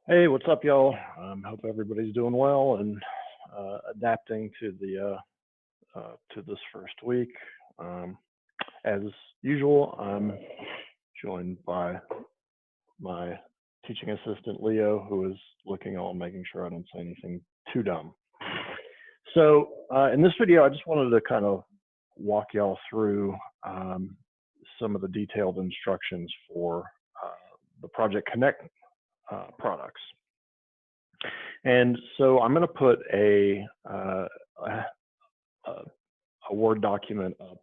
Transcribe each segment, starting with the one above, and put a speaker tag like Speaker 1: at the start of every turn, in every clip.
Speaker 1: Hey, what's up, y'all? Hope everybody's doing well and adapting to the to this first week. Um, as usual, I'm joined by my teaching assistant Leo, who is looking on making sure I don't say anything too dumb. So in this video, I just wanted to kind of walk y'all through some of the detailed instructions for the Project Connect products. And so I'm going to put a Word document up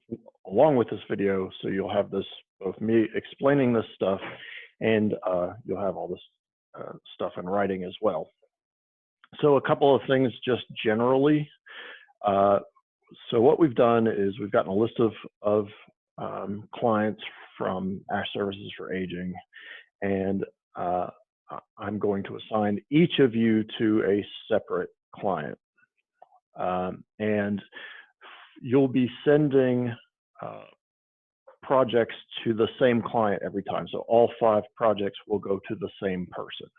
Speaker 1: along with this video, so you'll have this, both me explaining this stuff and you'll have all this stuff in writing as well. So a couple of things just generally. So what we've done is we've gotten a list of clients from Ash Services for Aging, and I'm going to assign each of you to a separate client. And you'll be sending projects to the same client every time. So all 5 projects will go to the same person.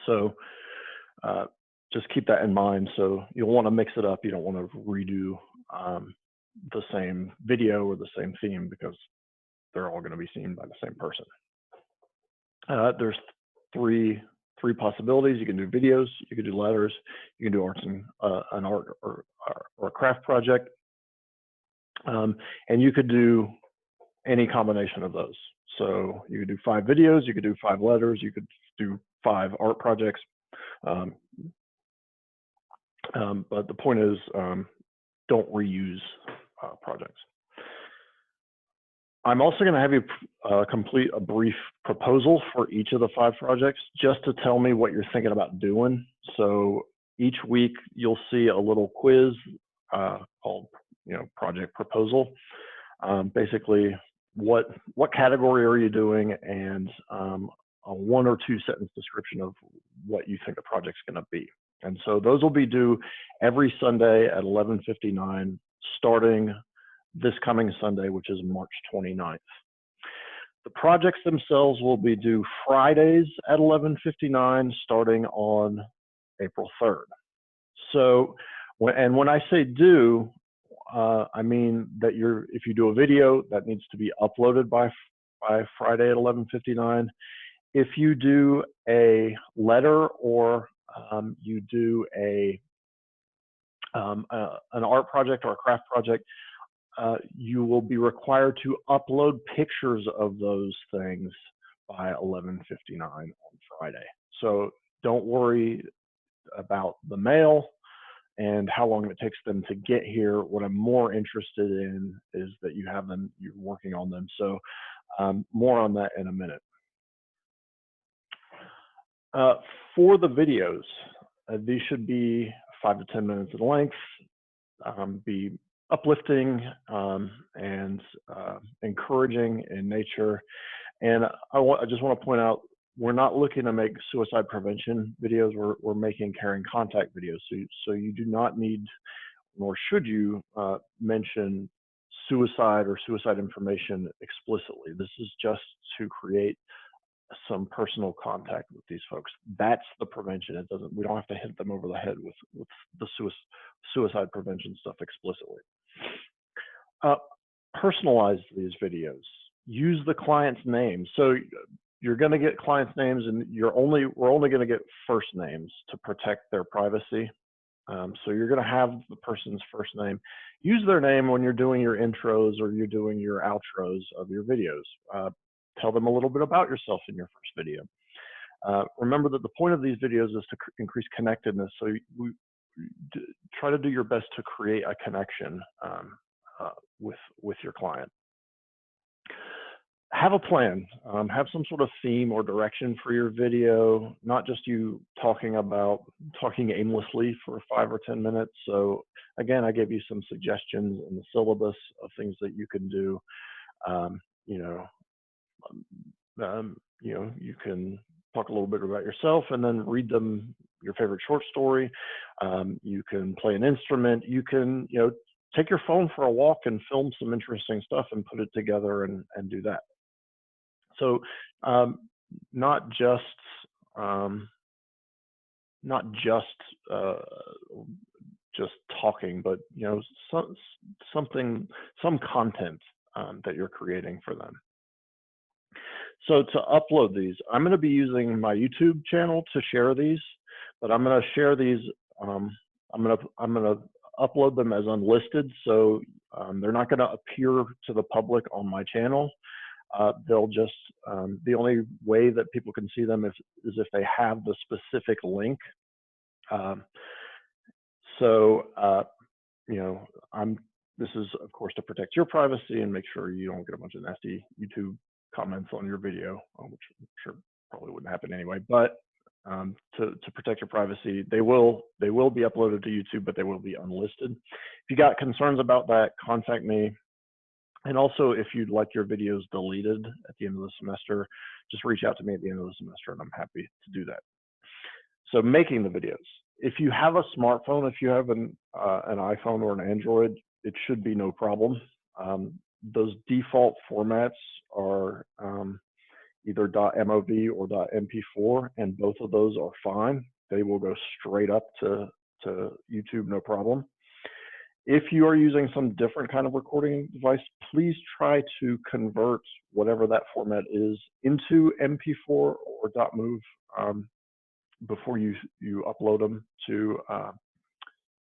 Speaker 1: So just keep that in mind. So you'll want to mix it up. You don't want to redo the same video or the same theme, because they're all going to be seen by the same person. There's three possibilities. You can do videos, you can do letters, you can do an art or a craft project, and you could do any combination of those. So you could do 5 videos, you could do 5 letters, you could do 5 art projects. But the point is, don't reuse projects. I'm also going to have you complete a brief proposal for each of the 5 projects, just to tell me what you're thinking about doing. So each week you'll see a little quiz called, project proposal. Basically, what category are you doing, and a 1 or 2 sentence description of what you think the project's going to be. And so those will be due every Sunday at 11:59, starting this coming Sunday, which is March 29th. The projects themselves will be due Fridays at 11:59, starting on April 3rd. So, when I say due, I mean that if you do a video, that needs to be uploaded by Friday at 11:59. If you do a letter, or you do an art project or a craft project, you will be required to upload pictures of those things by 11:59 on Friday. So don't worry about the mail and how long it takes them to get here. What I'm more interested in is that you have them, you're working on them. So more on that in a minute. For the videos, these should be 5 to 10 minutes in length, be uplifting and encouraging in nature. And I just want to point out, we're not looking to make suicide prevention videos. We're making caring contact videos. So you do not need, nor should you, mention suicide or suicide information explicitly. This is just to create some personal contact with these folks. That's the prevention. We don't have to hit them over the head with the suicide prevention stuff explicitly. Personalize these videos. Use the client's name. So you're going to get clients' names, and we're only going to get first names to protect their privacy. So you're going to have the person's first name. Use their name when you're doing your intros or you're doing your outros of your videos. Tell them a little bit about yourself in your first video. Remember that the point of these videos is to increase connectedness. So try to do your best to create a connection with your client. Have a plan. Have some sort of theme or direction for your video, not just you talking aimlessly for 5 or 10 minutes. So again, I gave you some suggestions in the syllabus of things that you can do. You can talk a little bit about yourself and then read them your favorite short story. You can play an instrument. You can, take your phone for a walk and film some interesting stuff and put it together and do that. So not just not just uh, just talking, but you know, some content that you're creating for them. So to upload these, I'm going to be using my YouTube channel to share these, but I'm going to share these. I'm going to upload them as unlisted, so they're not going to appear to the public on my channel. They'll just the only way that people can see them is if they have the specific link. You know, this is of course to protect your privacy and make sure you don't get a bunch of nasty YouTube comments on your video, which I'm sure probably wouldn't happen anyway. But to protect your privacy, they will be uploaded to YouTube, but they will be unlisted. If you got concerns about that, contact me. And also, if you'd like your videos deleted at the end of the semester, just reach out to me at the end of the semester, and I'm happy to do that. So making the videos. If you have a smartphone, if you have an iPhone or an Android, it should be no problem. Those default formats are either .mov or .mp4, and both of those are fine. They will go straight up to YouTube, no problem. If you are using some different kind of recording device, please try to convert whatever that format is into MP4 or .mov before you upload them to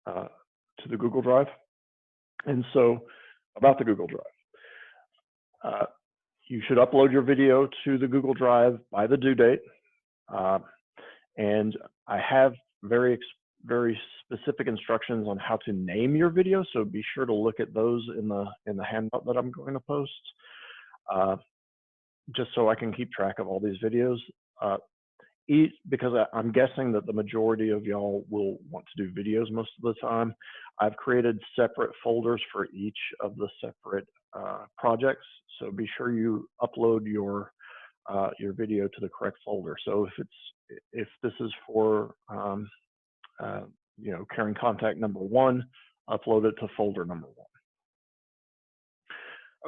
Speaker 1: the Google Drive. And so, about the Google Drive, you should upload your video to the Google Drive by the due date. And I have very specific instructions on how to name your video, so be sure to look at those in the handout that I'm going to post, just so I can keep track of all these videos. Because I'm guessing that the majority of y'all will want to do videos most of the time, I've created separate folders for each of the separate projects. So be sure you upload your video to the correct folder. So if this is for you know, Caring Contact number 1, upload it to folder number 1.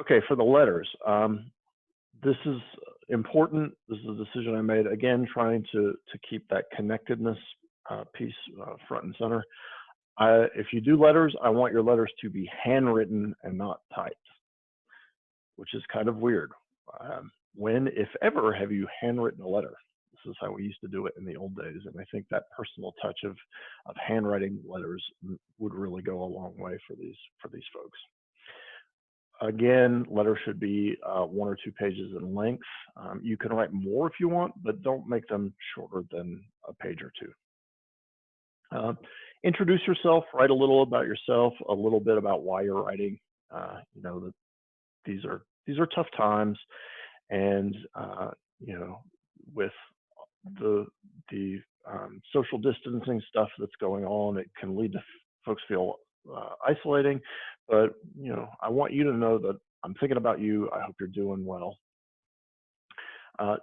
Speaker 1: Okay, for the letters, this is important. This is a decision I made, again, trying to keep that connectedness piece front and center. If you do letters, I want your letters to be handwritten and not typed, which is kind of weird. When, if ever, have you handwritten a letter? This is how we used to do it in the old days, and I think that personal touch of handwriting letters would really go a long way for these folks. Again, letters should be 1 or 2 pages in length. You can write more if you want, but don't make them shorter than a page or 2. Introduce yourself, write a little about yourself, a little bit about why you're writing. You know, that these are tough times, and you know, with the social distancing stuff that's going on, it can lead to folks feel isolating. But you know, I want you to know that I'm thinking about you. I hope you're doing well.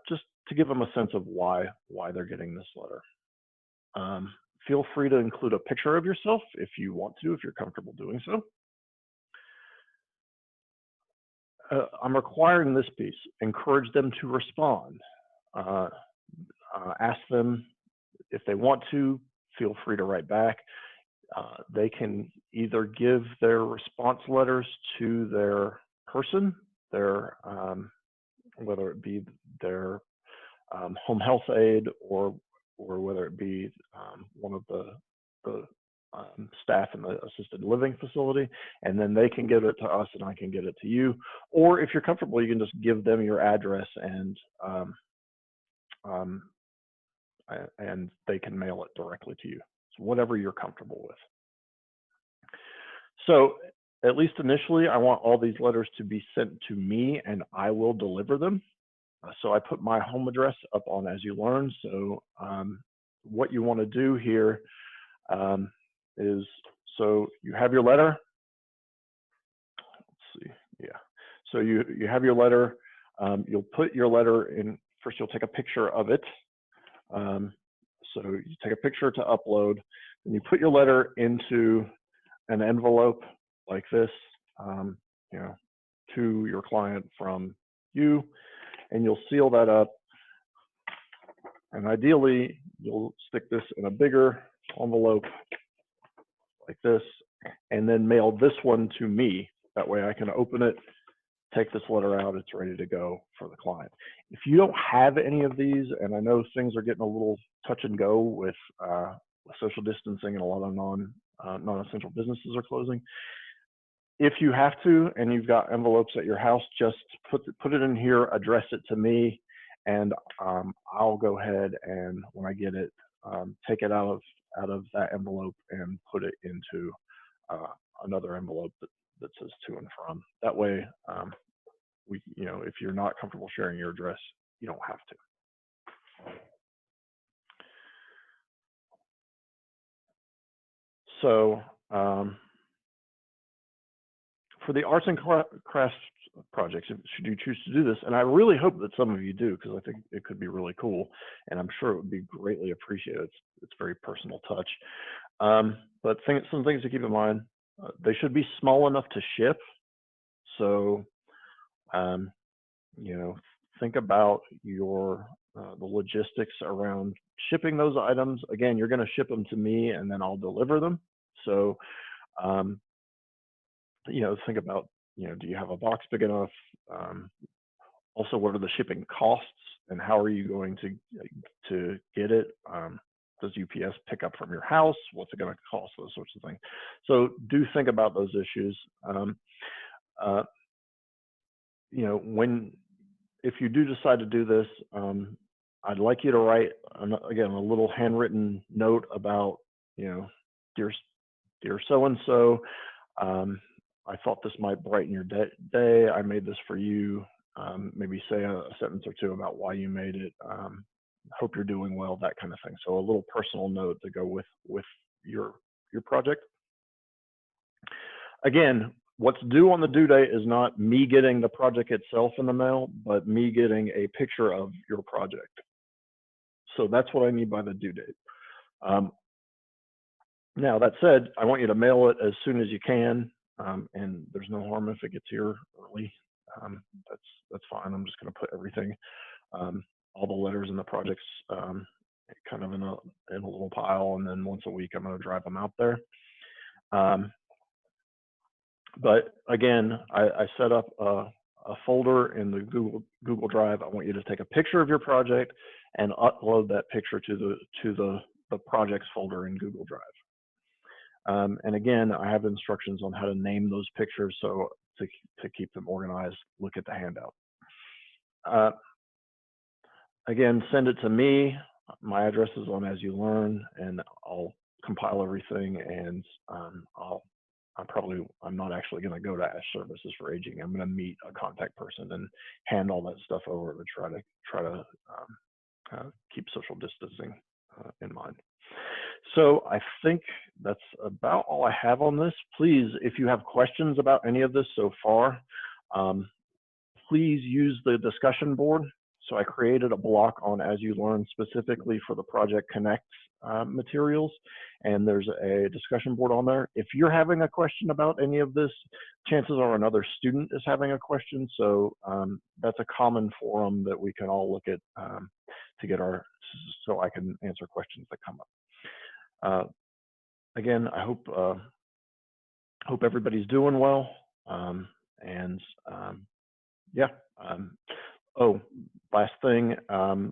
Speaker 1: Just to give them a sense of why they're getting this letter. Feel free to include a picture of yourself if you want to, if you're comfortable doing so. I'm requiring this piece. Encourage them to respond. Ask them if they want to. Feel free to write back. They can either give their response letters to their person, whether it be their home health aide or whether it be one of the staff in the assisted living facility, and then they can give it to us and I can get it to you. Or if you're comfortable, you can just give them your address and they can mail it directly to you. So whatever you're comfortable with. So at least initially, I want all these letters to be sent to me and I will deliver them. So I put my home address up on As You Learn. So what you want to do here is, so you have your letter. Let's see, yeah. So you have your letter. You'll put your letter in, first you'll take a picture of it. So you take a picture to upload, and you put your letter into an envelope like this, you know, to your client from you, and you'll seal that up And ideally, you'll stick this in a bigger envelope like this, and then mail this one to me. That way I can open it, take this letter out, it's ready to go for the client. If you don't have any of these, and I know things are getting a little touch and go with social distancing and a lot of non-essential businesses are closing. If you have to, and you've got envelopes at your house, just put it in here, address it to me, and I'll go ahead and when I get it, take it out of that envelope and put it into another envelope that says to and from. That way, if you're not comfortable sharing your address, you don't have to. So for the arts and crafts projects, should you choose to do this, and I really hope that some of you do, because I think it could be really cool, and I'm sure it would be greatly appreciated. It's very personal touch. But some things to keep in mind, they should be small enough to ship. So, think about the logistics around shipping those items. Again, you're going to ship them to me, and then I'll deliver them. So, think about, do you have a box big enough? Also, what are the shipping costs, and how are you going to get it? Does UPS pick up from your house? What's it going to cost? Those sorts of things. So do think about those issues. If you do decide to do this, I'd like you to write again a little handwritten note about, dear so-and-so. I thought this might brighten your day. I made this for you. Maybe say a sentence or two about why you made it. Hope you're doing well, that kind of thing. So a little personal note to go with your project. Again, what's due on the due date is not me getting the project itself in the mail, but me getting a picture of your project. So that's what I need by the due date. Now, that said, I want you to mail it as soon as you can, and there's no harm if it gets here early. That's fine. I'm just going to put everything, all the letters and the projects, kind of in a little pile, and then once a week I'm going to drive them out there. But again, I set up a folder in the Google Drive. I want you to take a picture of your project and upload that picture to the projects folder in Google Drive. And again, I have instructions on how to name those pictures, so to keep them organized. Look at the handout. Again, send it to me. My address is on As You Learn, and I'll compile everything, and I'm not actually going to go to Ash Services for Aging. I'm going to meet a contact person and hand all that stuff over to try to keep social distancing in mind. So I think that's about all I have on this. Please, if you have questions about any of this so far, please use the discussion board. So I created a block on As You Learn specifically for the Project Connect materials, and there's a discussion board on there. If you're having a question about any of this, chances are another student is having a question. So that's a common forum that we can all look at so I can answer questions that come up. Again, I hope everybody's doing well, oh, last thing,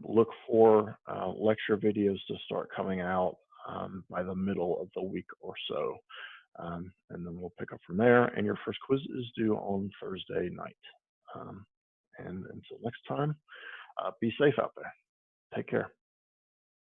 Speaker 1: look for lecture videos to start coming out by the middle of the week or so. And then we'll pick up from there. And your first quiz is due on Thursday night. And until next time, be safe out there. Take care.